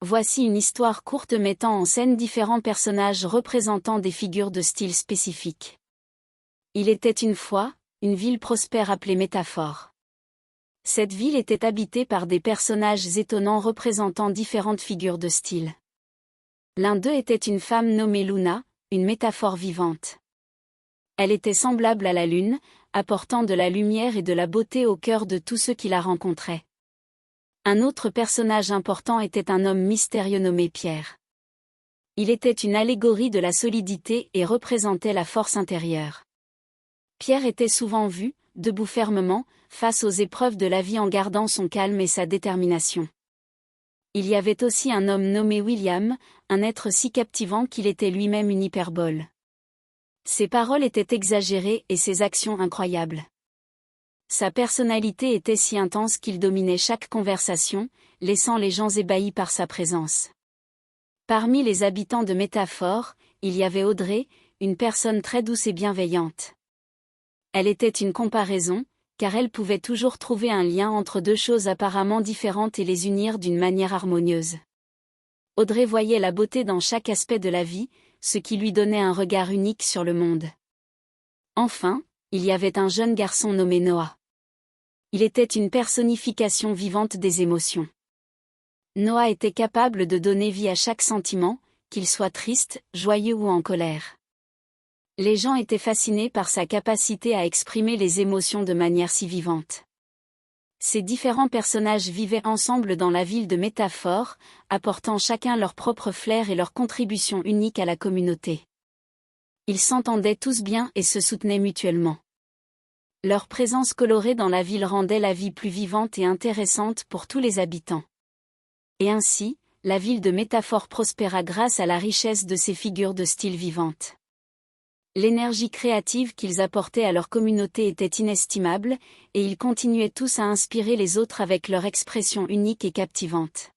Voici une histoire courte mettant en scène différents personnages représentant des figures de style spécifiques. Il était une fois, une ville prospère appelée Métaphore. Cette ville était habitée par des personnages étonnants représentant différentes figures de style. L'un d'eux était une femme nommée Luna, une métaphore vivante. Elle était semblable à la lune, apportant de la lumière et de la beauté au cœur de tous ceux qui la rencontraient. Un autre personnage important était un homme mystérieux nommé Pierre. Il était une allégorie de la solidité et représentait la force intérieure. Pierre était souvent vu, debout fermement, face aux épreuves de la vie en gardant son calme et sa détermination. Il y avait aussi un homme nommé William, un être si captivant qu'il était lui-même une hyperbole. Ses paroles étaient exagérées et ses actions incroyables. Sa personnalité était si intense qu'il dominait chaque conversation, laissant les gens ébahis par sa présence. Parmi les habitants de Métaphore, il y avait Audrey, une personne très douce et bienveillante. Elle était une comparaison, car elle pouvait toujours trouver un lien entre deux choses apparemment différentes et les unir d'une manière harmonieuse. Audrey voyait la beauté dans chaque aspect de la vie, ce qui lui donnait un regard unique sur le monde. Enfin, il y avait un jeune garçon nommé Noah. Il était une personnification vivante des émotions. Noah était capable de donner vie à chaque sentiment, qu'il soit triste, joyeux ou en colère. Les gens étaient fascinés par sa capacité à exprimer les émotions de manière si vivante. Ces différents personnages vivaient ensemble dans la ville de Métaphore, apportant chacun leur propre flair et leur contribution unique à la communauté. Ils s'entendaient tous bien et se soutenaient mutuellement. Leur présence colorée dans la ville rendait la vie plus vivante et intéressante pour tous les habitants. Et ainsi, la ville de Métaphore prospéra grâce à la richesse de ses figures de style vivantes. L'énergie créative qu'ils apportaient à leur communauté était inestimable, et ils continuaient tous à inspirer les autres avec leur expression unique et captivante.